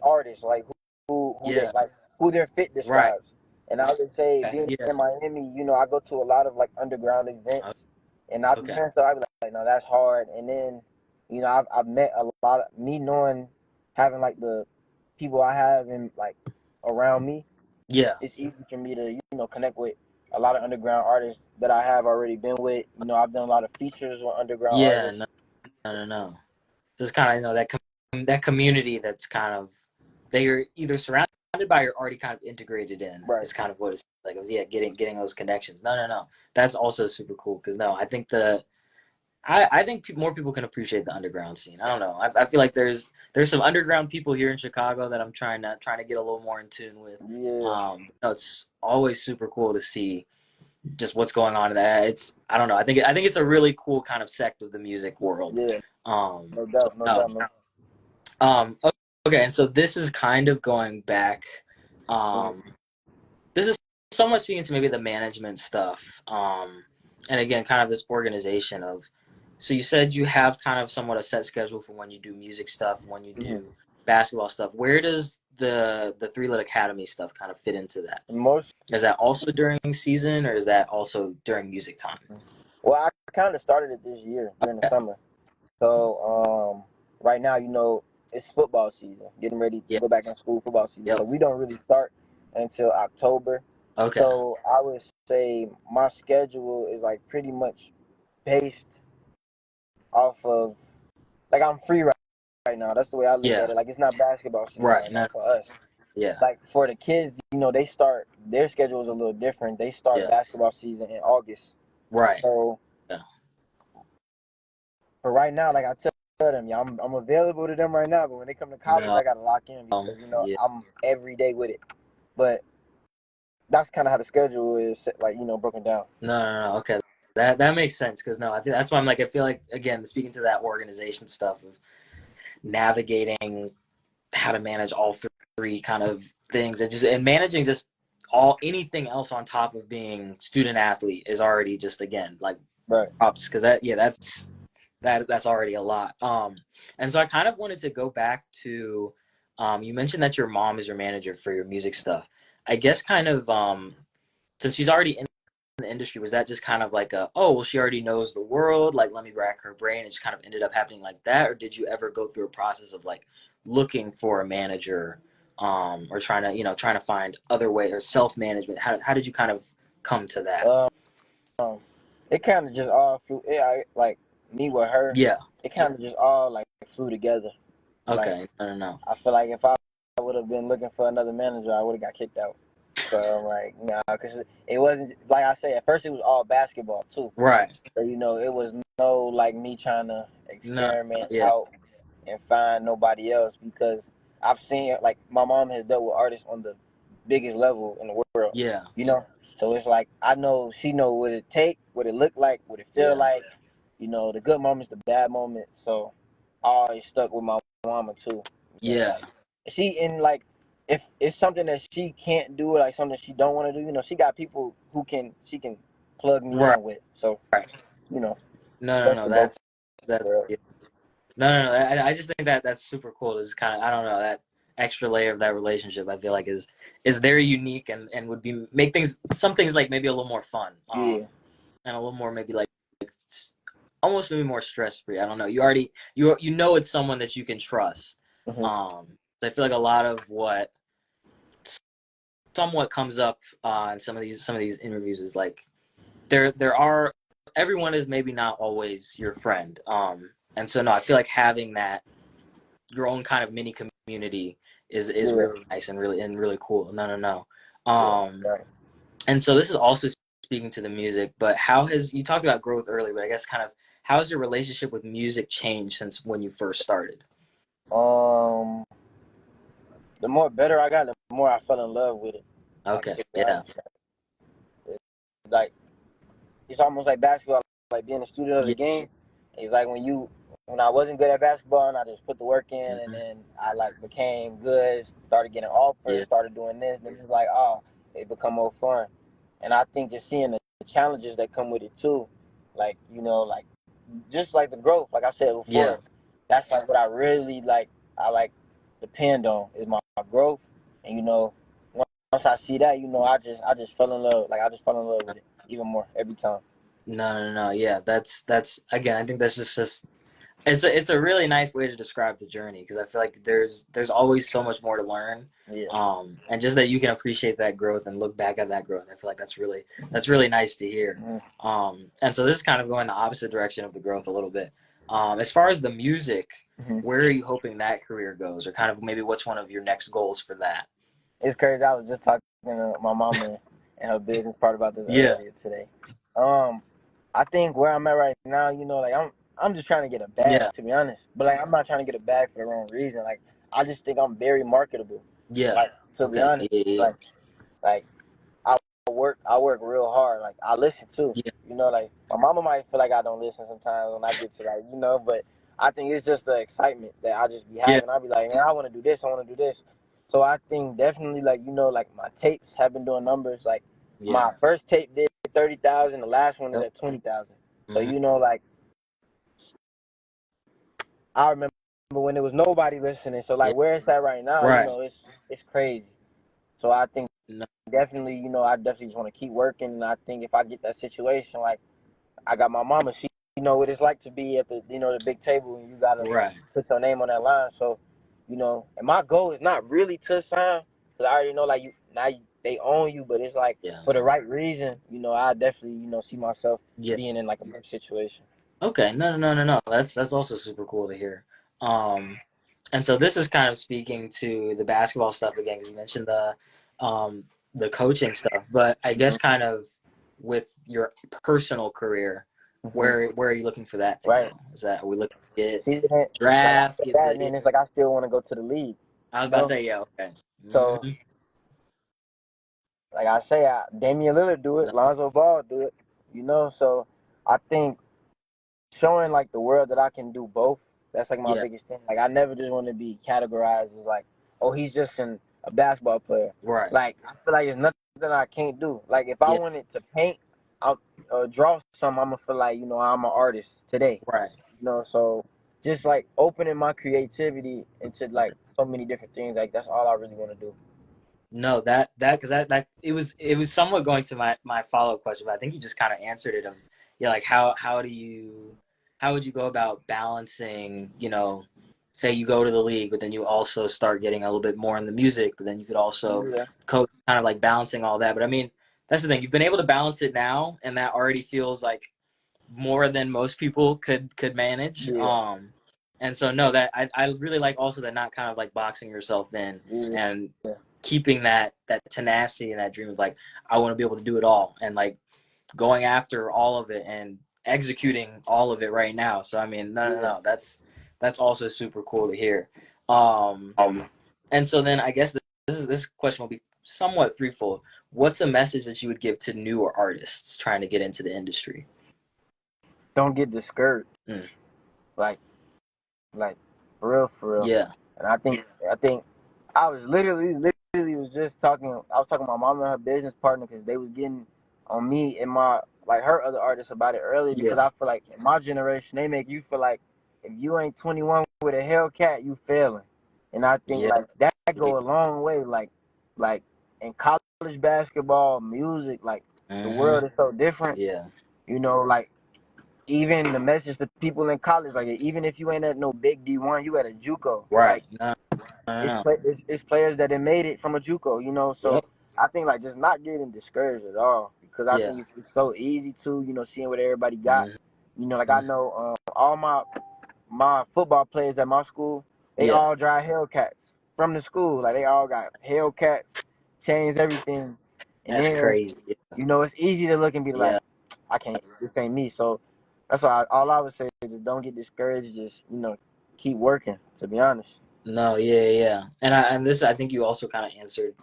Speaker 1: artists like who they
Speaker 2: Yeah.
Speaker 1: like who their fit
Speaker 2: Right.
Speaker 1: describes. And I would say
Speaker 2: Okay.
Speaker 1: being
Speaker 2: Yeah.
Speaker 1: in Miami, I go to a lot of like underground events, and I be
Speaker 2: Okay.
Speaker 1: hearing stuff. I be like, no, that's hard. And then, I've met a lot of me knowing having like the people I have in like around me.
Speaker 2: Yeah.
Speaker 1: It's easy for me to connect with a lot of underground artists that I have already been with. I've done a lot of features with underground
Speaker 2: Yeah.
Speaker 1: artists.
Speaker 2: No. No. No. No. Just kind of that community that's kind of they're either surrounded by or already kind of integrated in
Speaker 1: Right.
Speaker 2: is kind of what it's like. It was getting those connections. No, no, no. That's also super cool because no, I think I think more people can appreciate the underground scene. I don't know. I feel like there's some underground people here in Chicago that I'm trying to get a little more in tune with.
Speaker 1: Yeah.
Speaker 2: No, it's always super cool to see just what's going on in that. It's I don't know. I think it's a really cool kind of sect of the music world.
Speaker 1: Yeah.
Speaker 2: Um,
Speaker 1: No doubt. No
Speaker 2: no,
Speaker 1: doubt. No.
Speaker 2: okay, and so this is kind of going back. Um, this is somewhat speaking to maybe the management stuff. And again, kind of this organization of. So you said you have kind of somewhat a set schedule for when you do music stuff, when you
Speaker 1: Mm-hmm.
Speaker 2: do basketball stuff. Where does the 3Lit Academy stuff kind of fit into that?
Speaker 1: Most.
Speaker 2: Is that also during season, or is that also during music time?
Speaker 1: Well, I kind of started it this year during the
Speaker 2: Okay.
Speaker 1: summer. So right now, it's football season, getting ready to
Speaker 2: Yeah.
Speaker 1: go back in school football season.
Speaker 2: Yep.
Speaker 1: So we don't really start until October.
Speaker 2: Okay.
Speaker 1: So I would say my schedule is like pretty much based off of like I'm free right now. That's the way I look
Speaker 2: Yeah.
Speaker 1: at it. Like it's not basketball season
Speaker 2: Right.
Speaker 1: right now
Speaker 2: No.
Speaker 1: for us.
Speaker 2: Yeah.
Speaker 1: Like for the kids, they start their schedule is a little different. They start
Speaker 2: Yeah.
Speaker 1: basketball season in August.
Speaker 2: Right.
Speaker 1: So
Speaker 2: Yeah.
Speaker 1: for right now, like I tell them, yeah, I'm available to them right now. But when they come to college,
Speaker 2: No.
Speaker 1: I gotta lock in because
Speaker 2: Yeah.
Speaker 1: I'm every day with it. But that's kind of how the schedule is, like broken down.
Speaker 2: No. Okay. That makes sense because no, I think that's why I'm like I feel like again speaking to that organization stuff of navigating how to manage all three kind of things and managing just all anything else on top of being student athlete is already just again like
Speaker 1: Right.
Speaker 2: props because that's already a lot. And so I kind of wanted to go back to you mentioned that your mom is your manager for your music stuff. I guess kind of since she's already in the industry, was that just kind of like a, oh, well, she already knows the world, like let me rack her brain? It just kind of ended up happening like that, or did you ever go through a process of like looking for a manager, or trying to find other way or self management? How did you kind of come to that?
Speaker 1: Um, it kind of just all flew. Like me with her,
Speaker 2: Yeah.
Speaker 1: it kind of just all like flew together. Like
Speaker 2: Okay. I don't know.
Speaker 1: I feel like if I would have been looking for another manager, I would have got kicked out. So I'm like, nah, because it wasn't like I said. At first, it was all basketball too.
Speaker 2: Right.
Speaker 1: So it was no like me trying to
Speaker 2: No.
Speaker 1: experiment
Speaker 2: Yeah.
Speaker 1: out and find nobody else because I've seen like my mom has dealt with artists on the biggest level in the world.
Speaker 2: Yeah.
Speaker 1: So it's like I know she know what it take, what it look like, what it feel
Speaker 2: Yeah.
Speaker 1: like. The good moments, the bad moments. So I always stuck with my mama too. Because
Speaker 2: Yeah.
Speaker 1: like she in like if it's something that she can't do, like something she don't want to do, she got people who she can plug me
Speaker 2: Right.
Speaker 1: in with. So you know,
Speaker 2: No.
Speaker 1: best of both
Speaker 2: That.
Speaker 1: worlds.
Speaker 2: Yeah. No. I just think that that's super cool. It's kind of I don't know that extra layer of that relationship. I feel like is very unique and would be make things some things like maybe a little more fun.
Speaker 1: Yeah.
Speaker 2: And a little more maybe like almost maybe more stress free. I don't know. You already you know it's someone that you can trust.
Speaker 1: Hmm.
Speaker 2: So I feel like a lot of what somewhat comes up in some of these interviews is like there are everyone is maybe not always your friend. And so no, I feel like having that your own kind of mini community is
Speaker 1: Yeah.
Speaker 2: really nice and really cool. No.
Speaker 1: Yeah.
Speaker 2: Um,
Speaker 1: Right.
Speaker 2: and so this is also speaking to the music, but how has you talked about growth earlier, but I guess kind of how has your relationship with music changed since when you first started?
Speaker 1: Um, the more better I got, the more I fell in love with it. Like
Speaker 2: Okay,
Speaker 1: to be
Speaker 2: yeah,
Speaker 1: honest, it's like it's almost like basketball, like being a student of
Speaker 2: yeah,
Speaker 1: the game. It's like when I wasn't good at basketball and I just put the work in, and
Speaker 2: hmm
Speaker 1: then I like became good, started getting offers,
Speaker 2: yeah,
Speaker 1: started doing this. Then it's like, oh, it become more fun. And I think just seeing the challenges that come with it too, like like just like the growth, like I said
Speaker 2: yeah,
Speaker 1: before, that's like what I really like. I like depend on is my growth, and once I see that, I just fell in love. Like I just fell in love with it even more every time.
Speaker 2: no, yeah, that's again, I think that's just it's a really nice way to describe the journey because I feel like there's always so much more to learn,
Speaker 1: Yeah.
Speaker 2: and just that you can appreciate that growth and look back at that growth. I feel like that's really nice to hear.
Speaker 1: Mm-hmm.
Speaker 2: And so this is kind of going the opposite direction of the growth a little bit. As far as the music,
Speaker 1: Mm-hmm.
Speaker 2: where are you hoping that career goes, or kind of maybe what's one of your next goals for that?
Speaker 1: It's crazy. I was just talking to my mama and her business part about this
Speaker 2: Yeah,
Speaker 1: earlier today. Um, I think where I'm at right now, like I'm just trying to get a bag
Speaker 2: yeah,
Speaker 1: to be honest. But like I'm not trying to get a bag for the wrong reason. Like I just think I'm very marketable.
Speaker 2: yeah.
Speaker 1: Like to be
Speaker 2: Okay,
Speaker 1: honest,
Speaker 2: yeah,
Speaker 1: like I work real hard. Like I listen too.
Speaker 2: yeah,
Speaker 1: Like my mama might feel like I don't listen sometimes when I get to like, but I think it's just the excitement that I just be
Speaker 2: yeah,
Speaker 1: having. I'll be like, man, I want to do this. I want to do this. So I think definitely like, like my tapes have been doing numbers. Like
Speaker 2: yeah,
Speaker 1: my first tape did 30,000. The last one is
Speaker 2: yep,
Speaker 1: at 20,000. So,
Speaker 2: hmm
Speaker 1: like I remember when there was nobody listening. So
Speaker 2: yeah,
Speaker 1: like where it's at right now,
Speaker 2: right.
Speaker 1: it's crazy. So I think
Speaker 2: No,
Speaker 1: definitely, I definitely just want to keep working. And I think if I get that situation, like I got my mama, she what it's like to be at the big table and you gotta
Speaker 2: right.
Speaker 1: put your name on that line. So, and my goal is not really to sign, because I already know like they own you, but it's like
Speaker 2: Yeah,
Speaker 1: for the right reason. I definitely see myself
Speaker 2: yeah.
Speaker 1: being in like a big situation.
Speaker 2: Okay, no. That's also super cool to hear. Um, and so this is kind of speaking to the basketball stuff again because you mentioned the coaching stuff. But I guess
Speaker 1: Mhm.
Speaker 2: kind of with your personal career,
Speaker 1: Mhm.
Speaker 2: where are you looking for that to
Speaker 1: Right.
Speaker 2: go? Are we looking to get
Speaker 1: See, then, like
Speaker 2: draft,
Speaker 1: after
Speaker 2: get
Speaker 1: that,
Speaker 2: the?
Speaker 1: and then it's like I still want to go to the league.
Speaker 2: I was
Speaker 1: You
Speaker 2: about to
Speaker 1: know.
Speaker 2: say, yeah, okay.
Speaker 1: So
Speaker 2: Hmm.
Speaker 1: like I say, Damian Lillard do it,
Speaker 2: No,
Speaker 1: Lonzo Ball do it. You know. So I think showing like the world that I can do both. That's like my
Speaker 2: yeah,
Speaker 1: biggest thing. Like I never just want to be categorized as like, oh, he's just a basketball player.
Speaker 2: right,
Speaker 1: Like I feel like there's nothing I can't do. Like if I
Speaker 2: yeah,
Speaker 1: wanted to paint, I'll draw something. I'm gonna feel like I'm an artist today.
Speaker 2: right.
Speaker 1: So just like opening my creativity into like so many different things. Like that's all I really want to do.
Speaker 2: No, that because that it was somewhat going to my follow-up question, but I think you just kind of answered it. Of yeah, like how would you go about balancing, say you go to the league, but then you also start getting a little bit more in the music, but then you could also
Speaker 1: Yeah.
Speaker 2: coach, kind of like balancing all that. But I mean, that's the thing. You've been able to balance it now, and that already feels like more than most people could manage.
Speaker 1: Yeah.
Speaker 2: And so no, that I really like also that not kind of like boxing yourself in
Speaker 1: Yeah.
Speaker 2: and keeping that tenacity and that dream of like I want to be able to do it all and like going after all of it and executing all of it right now. So I mean,
Speaker 1: Yeah.
Speaker 2: no, that's also super cool to hear. Um,
Speaker 1: Um,
Speaker 2: and so then I guess this question will be somewhat threefold. What's a message that you would give to newer artists trying to get into the industry?
Speaker 1: don't get discouraged.
Speaker 2: Mm,
Speaker 1: Like like for real, for real.
Speaker 2: yeah,
Speaker 1: And I think I was literally was just talking. I was talking to my mom and her business partner because they was getting on me and my like her other artists about it earlier because
Speaker 2: yeah,
Speaker 1: I feel like in my generation they make you feel like if you ain't 21 with a Hellcat you failing, and I think
Speaker 2: yeah,
Speaker 1: like that go a long way. Like in college basketball, music, like the
Speaker 2: hmm,
Speaker 1: world is so different.
Speaker 2: yeah,
Speaker 1: Like even the message to people in college, like even if you ain't at no big D1, you at a JUCO.
Speaker 2: right.
Speaker 1: Like
Speaker 2: No, no,
Speaker 1: it's
Speaker 2: no.
Speaker 1: it's players that have made it from a JUCO. So
Speaker 2: Yep.
Speaker 1: I think like just not getting discouraged at all because I
Speaker 2: Yeah.
Speaker 1: think it's so easy to seeing what everybody got.
Speaker 2: Hmm.
Speaker 1: Like I know all my football players at my school, they
Speaker 2: Yeah.
Speaker 1: all drive Hellcats from the school. Like they all got Hellcats, chains, everything. And
Speaker 2: That's
Speaker 1: then
Speaker 2: crazy.
Speaker 1: it's easy to look and be
Speaker 2: Yeah.
Speaker 1: like, I can't. This ain't me. So that's why all I would say is just don't get discouraged. Just keep working. To be honest.
Speaker 2: No, yeah. And this I think you also kind of answered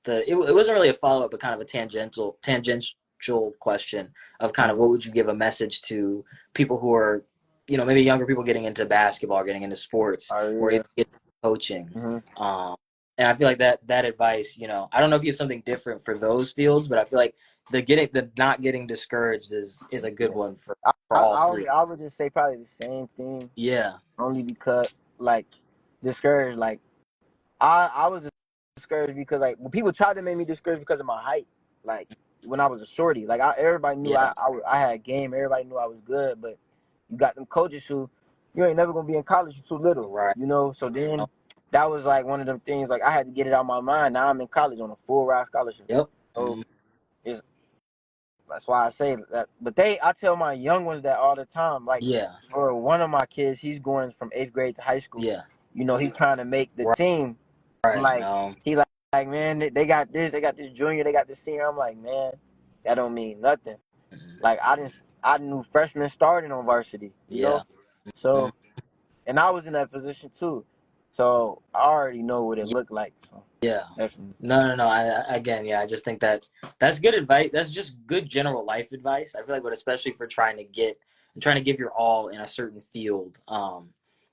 Speaker 2: it wasn't really a follow-up but kind of a tangential question of kind of what would you give a message to people who are, maybe younger people getting into basketball, getting into sports or
Speaker 1: Yeah.
Speaker 2: even getting into coaching.
Speaker 1: Mhm.
Speaker 2: Um and I feel like that advice, I don't know if you have something different for those fields, but I feel like the not getting discouraged is a good
Speaker 1: Yeah.
Speaker 2: one for
Speaker 1: I, I,
Speaker 2: all
Speaker 1: I
Speaker 2: three.
Speaker 1: would I would just say probably the same thing,
Speaker 2: Yeah.
Speaker 1: only because like discouraged. Like I was discouraged because like when people tried to make me discouraged because of my height. Like when I was a shorty, like everybody knew
Speaker 2: Yeah.
Speaker 1: I had game. Everybody knew I was good, but you got them coaches who you ain't never gonna be in college. You're too little,
Speaker 2: Right.
Speaker 1: So then that was like one of them things. Like I had to get it out of my mind. Now I'm in college on a full ride scholarship,
Speaker 2: Yep.
Speaker 1: so it's that's why I say that. But I tell my young ones that all the time. Like
Speaker 2: Yeah.
Speaker 1: for one of my kids, he's going from 8th grade to high school.
Speaker 2: Yeah.
Speaker 1: He's trying to make the
Speaker 2: Right.
Speaker 1: team. I'm
Speaker 2: Right.
Speaker 1: like,
Speaker 2: No.
Speaker 1: he like, man, they got this junior, they got this senior. I'm like, man, that don't mean nothing.
Speaker 2: Mhm.
Speaker 1: Like I knew freshmen starting on varsity.
Speaker 2: Yeah. Mhm.
Speaker 1: So and I was in that position too. So I already know what it looked like. So
Speaker 2: Yeah.
Speaker 1: definitely.
Speaker 2: No. Again, yeah, I just think that's good advice. That's just good general life advice. I feel like, but especially for trying to give your all in a certain field,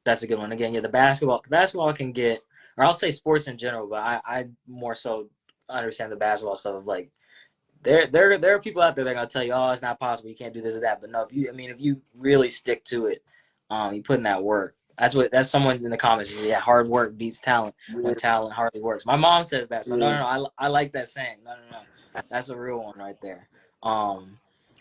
Speaker 2: that's a good one. Again, yeah, the basketball can get, or I'll say sports in general, but I more so understand the basketball stuff of like there are people out there that are gonna tell you, oh, it's not possible, you can't do this or that. But no, if you really stick to it, you put in that work. That's someone in the comments says, yeah, hard work beats talent
Speaker 1: Yeah,
Speaker 2: when talent hardly works. My mom says that, so
Speaker 1: yeah.
Speaker 2: no, I like that saying. No, that's a real one right there.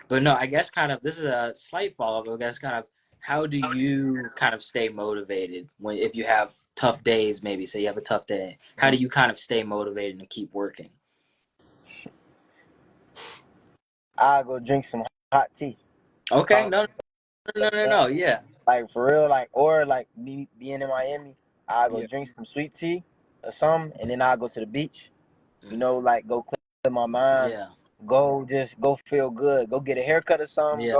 Speaker 2: But no, I guess kind of this is a slight follow up. I guess kind of how do you kind of stay motivated when if you have tough days? Maybe say you have a tough day. How do
Speaker 1: Mhm.
Speaker 2: you kind of stay motivated and keep working?
Speaker 1: I go drink some hot tea.
Speaker 2: Okay,
Speaker 1: Um,
Speaker 2: no. Yeah.
Speaker 1: like for real, like or like me being in Miami, I go
Speaker 2: Yeah.
Speaker 1: drink some sweet tea or something, and then I go to the beach. You know, like go clear my mind,
Speaker 2: Yeah.
Speaker 1: go feel good, go get a haircut or something,
Speaker 2: Yeah.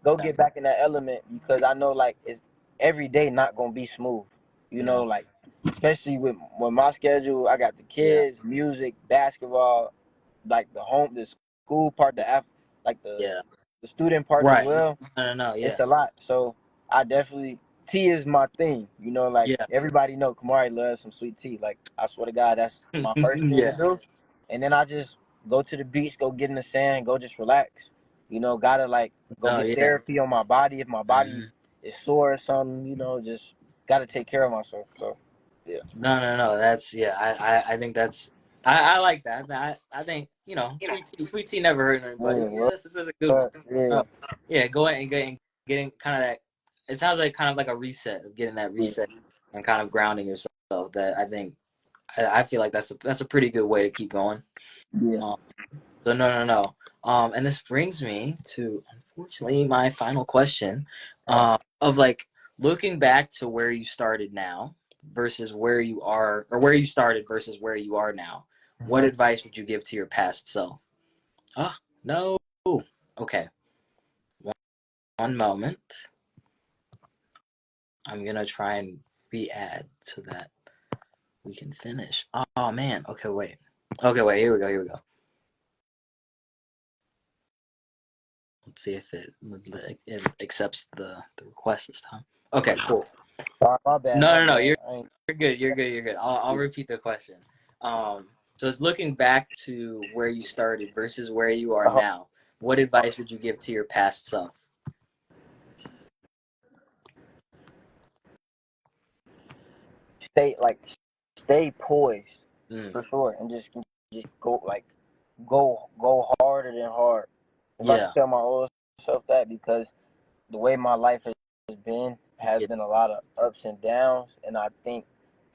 Speaker 1: go get back in that element because I know like it's every day not gonna be smooth. You know,
Speaker 2: No.
Speaker 1: like especially with my schedule, I got the
Speaker 2: Yeah.
Speaker 1: kids, music, basketball, like the school part, like
Speaker 2: Yeah.
Speaker 1: the student part as
Speaker 2: Right.
Speaker 1: well.
Speaker 2: No. Yeah.
Speaker 1: It's a lot. So I definitely tea is my thing. You know, like
Speaker 2: Yeah.
Speaker 1: everybody know Kamari loves some sweet tea. Like I swear to God, that's my first thing to
Speaker 2: Yeah.
Speaker 1: do. And then I just go to the beach, go get in the sand, go just relax. You know, gotta like go
Speaker 2: No.
Speaker 1: get
Speaker 2: Yeah.
Speaker 1: therapy on my body if my body
Speaker 2: Mhm.
Speaker 1: is sore or something. You know, just gotta take care of myself. So yeah.
Speaker 2: No. That's yeah. I think that's I like that. I think sweet tea never hurt anybody.
Speaker 1: Yeah,
Speaker 2: Yeah, this is a good one.
Speaker 1: yeah,
Speaker 2: Oh, yeah, go ahead and getting kind of that. It sounds like kind of like a reset of getting that
Speaker 1: yeah,
Speaker 2: reset and kind of grounding yourself. That I think I feel like that's a pretty good way to keep going.
Speaker 1: yeah.
Speaker 2: Um, so no. And this brings me to unfortunately my final question, of like looking back to where you started now versus where you are, or where you started versus where you are now. What
Speaker 1: Mhm.
Speaker 2: advice would you give to your past self? Ah, no. Okay, one moment. I'm gonna try and re-add so that we can finish. Oh man. Okay, wait. Okay, wait. Here we go. Here we go. Let's see if it accepts the request this time. Okay, cool.
Speaker 1: Sorry, my bad, my
Speaker 2: No.
Speaker 1: bad.
Speaker 2: You're good. You're good. You're good. I'll repeat the question. So it's looking back to where you started versus where you are
Speaker 1: Uh,
Speaker 2: now. What advice would you give to your past self?
Speaker 1: stay like stay poised
Speaker 2: Mm,
Speaker 1: for sure, and just go like go harder than hard. If I could
Speaker 2: yeah.
Speaker 1: tell my old self that, because the way my life has
Speaker 2: Yeah.
Speaker 1: been a lot of ups and downs, and I think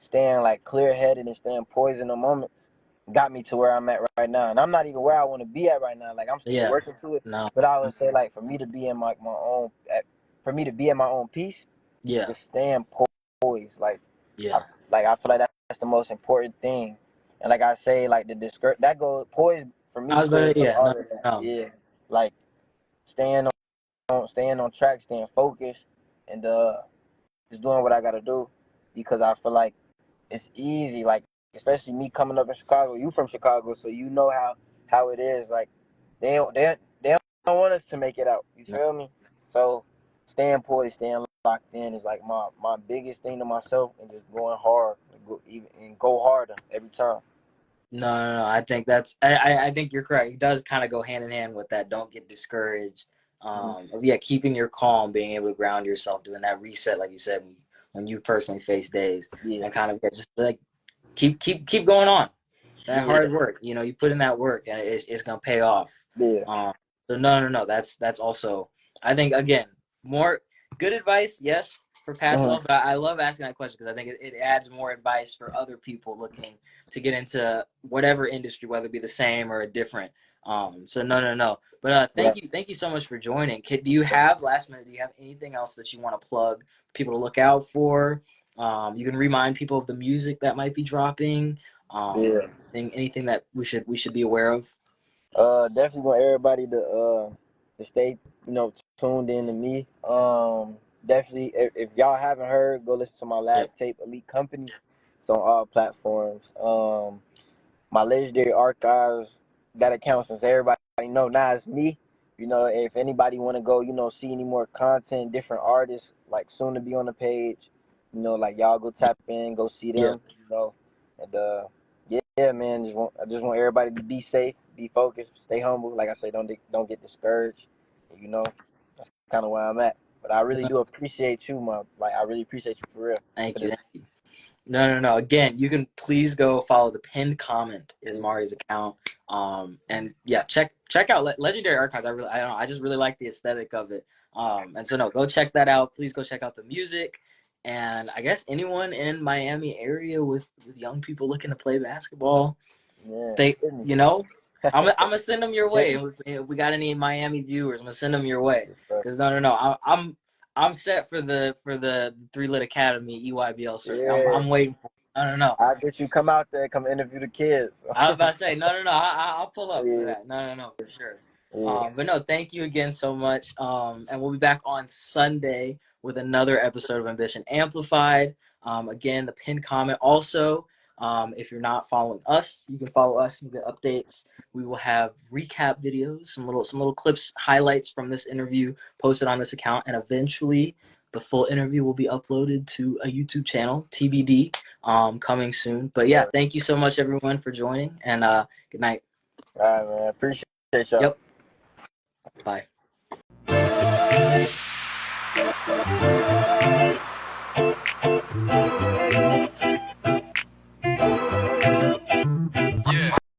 Speaker 1: staying like clear headed and staying poised in the moments got me to where I'm at right now. And I'm not even where I want to be at right now. Like I'm still
Speaker 2: Yeah.
Speaker 1: working to it,
Speaker 2: No.
Speaker 1: but I would say like for me to be in my own for me to be at my own peace,
Speaker 2: Yeah.
Speaker 1: just staying poised. I,
Speaker 2: Yeah.
Speaker 1: I feel like that's the most important thing. And like I say, like the discourage that goes poised for
Speaker 2: I
Speaker 1: me
Speaker 2: was
Speaker 1: clears
Speaker 2: better.
Speaker 1: up
Speaker 2: Yeah.
Speaker 1: all
Speaker 2: No.
Speaker 1: of that.
Speaker 2: No.
Speaker 1: Yeah, like staying staying on track, staying focused, and just doing what I gotta do, because I feel like it's easy. Like especially me coming up in Chicago. You from Chicago, so you know how it is. Like they don't want us to make it out. You
Speaker 2: No.
Speaker 1: feel me? So staying poised, staying locked in is like my biggest thing to myself, and just going hard and go harder every time.
Speaker 2: No. I think I think you're correct. It does kind of go hand in hand with that. Don't get discouraged.
Speaker 1: Mhm.
Speaker 2: Of, yeah, keeping your calm, being able to ground yourself, doing that reset, like you said, when you personally face days,
Speaker 1: Yeah,
Speaker 2: and kind of just like keep going on. That
Speaker 1: yeah,
Speaker 2: hard work, you put in that work, and it's gonna pay off.
Speaker 1: yeah.
Speaker 2: Um, so no. That's also, I think, again, more good advice, yes, for past
Speaker 1: Mhm.
Speaker 2: self. But I love asking that question because I think it adds more advice for other people looking to get into whatever industry, whether it be the same or a different. So no. But
Speaker 1: Right.
Speaker 2: thank you so much for joining. Do you have last minute? Do you have anything else that you want to plug, people to look out for? You can remind people of the music that might be dropping.
Speaker 1: Yeah.
Speaker 2: Anything that we should be aware of?
Speaker 1: Definitely want everybody to stay, tuned in to me. Definitely, if y'all haven't heard, go listen to my
Speaker 2: Yep.
Speaker 1: last tape, Elite Company. It's on all platforms. My legendary archives, that account, since everybody know now it's me. If anybody want to go, see any more content, different artists, like soon to be on the page, like y'all go tap in, go see
Speaker 2: Yeah.
Speaker 1: them, and yeah, man, I just want everybody to be safe, be focused, stay humble. Like I say, don't get discouraged. You know, that's kind of where I'm at. But I really do appreciate you, I really appreciate you for real for
Speaker 2: Thank you.
Speaker 1: this.
Speaker 2: Thank you. No. Again, you can please go follow the pinned comment is Mari's account. And yeah, check out Legendary Archives. I don't know. I just really like the aesthetic of it. And so no, go check that out. Please go check out the music. And I guess anyone in Miami area with young people looking to play basketball,
Speaker 1: Yeah,
Speaker 2: they
Speaker 1: hit me.
Speaker 2: you know, I'm gonna send them your
Speaker 1: Hit
Speaker 2: way.
Speaker 1: me.
Speaker 2: If we got any Miami viewers, I'm gonna send them your way.
Speaker 1: Yes, sir.
Speaker 2: Cause no. I'm set for the 3Lit Academy EYBL circuit.
Speaker 1: Yeah.
Speaker 2: I'm waiting for. No.
Speaker 1: I'll get you come out there, come interview the kids.
Speaker 2: I was about to say, no. I'll pull up for
Speaker 1: Yeah,
Speaker 2: that. No, for sure.
Speaker 1: yeah.
Speaker 2: But no, thank you again so much. And we'll be back on Sunday with another episode of Ambition Amplified. Again, the pinned comment. Also, if you're not following us, you can follow us and get updates. We will have recap videos, some little clips, highlights from this interview posted on this account, and eventually the full interview will be uploaded to a YouTube channel, TBD, coming soon. But yeah, thank you so much everyone for joining, and good night.
Speaker 1: All right, man. Appreciate y'all.
Speaker 2: Yep. Bye.